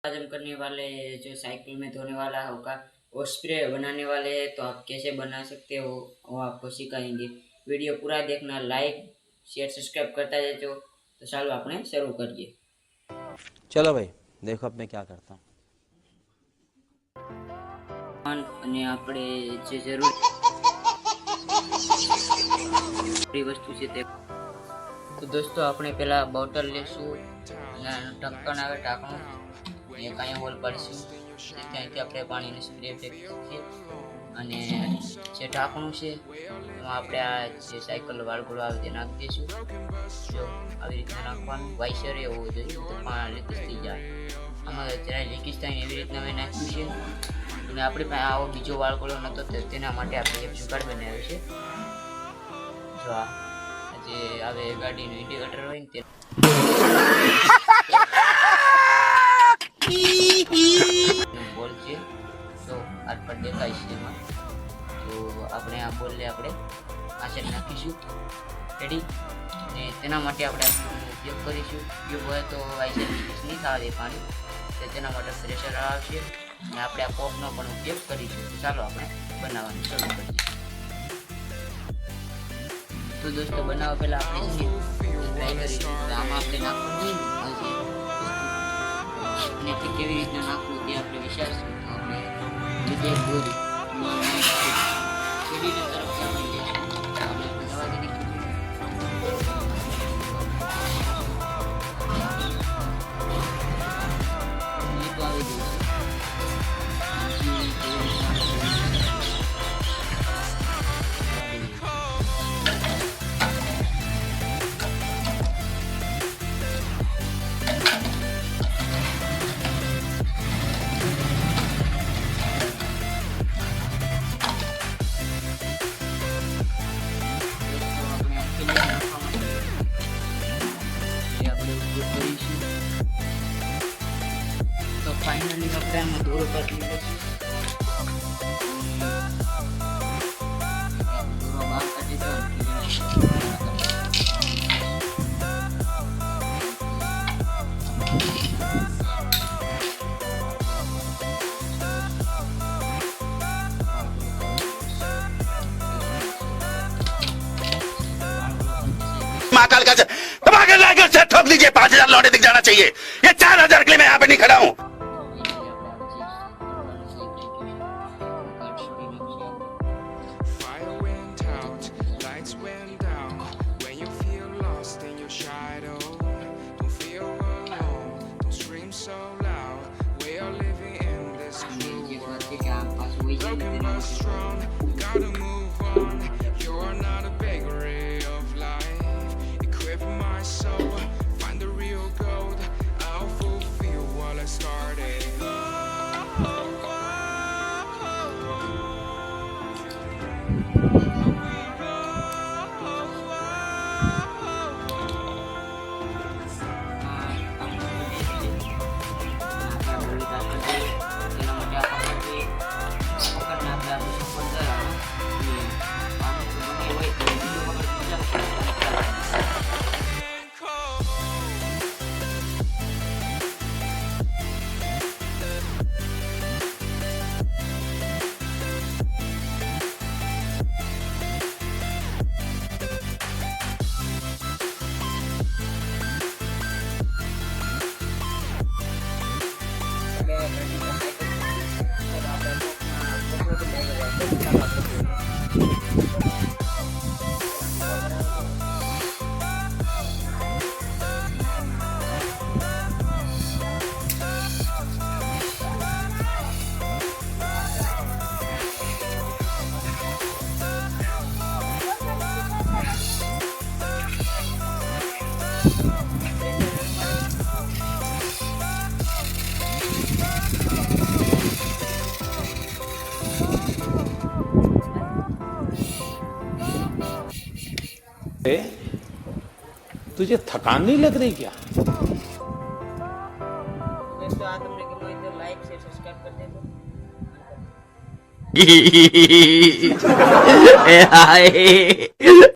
आज हम करने वाले हैं जो साइकिल में धोने वाला होगा वो स्प्रे बनाने वाले हैं। तो आप कैसे बना सकते हो वो आपको सिखाएंगे। वीडियो पूरा देखना, लाइक शेयर सब्सक्राइब करता जाओ। तो ચાલો આપણે શરૂ કરીએ। चलो भाई देखो अब मैं क्या करता हूँ। અને આપણે જે જરૂરી વસ્તુ છે તે તો દોસ્તો આપણે પહેલા બોટલ લેશું અને ઢક્કણ આવે ઢાંકણું એક અહીંયા હોલ પાડીશું ત્યાંથી આપણે પાણીનો સ્પ્રે ફેંકીએ અને જે ઢાંકણું છે એમાં આપણે આ જે સાયકલ વાળગોળો આવે તે નાખી દઈશું। જો આવી રીતના નાખવાનું, વાઇસર એવું હોવું જોઈએ તો પાણી લીકેજ થઈ જાય। આમાં જરાય લીકેજ થાય ને એવી રીતના મેં નાખ્યું છે। અને આપણી પાસે આવો બીજો વાળગોળો નહોતો તેના માટે આપણે એક જુગાડ બનાવ્યો છે। જો આ જે આવે ગાડીનું ઇન્ડિકેટર હોય ને તે બોલ છે તો આ પર દેખાય છે એમાં। તો આપણે આ બોલને આપણે આ સાઈડ નાખીશું રેડી। અને તેના માટે આપણે ઉપયોગ કરીશું। ઉપયોગ હોય તો આ સાઈડ લીકેજ નહીં થવા દે પાણી, તો તેના માટે પ્રેશર આવશે અને આપણે આ પોપનો પણ ઉપયોગ કરીશું। તો ચાલો આપણે બનાવવાનું શરૂ કરીએ। તો દોસ્તો બનાવવા પહેલાં આપણે છે ને ટ્રાય કરીશું। તો આમાં આપણે નાખવું અને તે કેવી રીતના નાખવું તે આપણે વિચારશું। તો આપણે બીજે દોરી એડિટર તરફ આપણે જઈશું। આપણે દવા દઈ તો આવી ગયું तो फाइनली આપણે આમાં દોરો કાઢી લઈશું। દોરો બહાર કાઢી દો। महाकाल का धमाके लाकर से ठोक दीजिए। 5000 लौटे दिख जाना चाहिए। ये 4000 के लिए मैं यहाँ पे नहीं खड़ा हूँ। Fire went out, lights went down. When you feel lost in your shadow, don't feel alone, don't scream so loud. We are living in this cruel world. Broken but strong, gotta move on. You're not a bakery of life. Equip my soul, find the real gold. I'll fulfill what I started. तुझे थकान नहीं लग रही क्या? दोस्तों આ તમને ગમ્યું હોય તો લાઈક શેર સબસ્ક્રાઇબ કરી દેજો।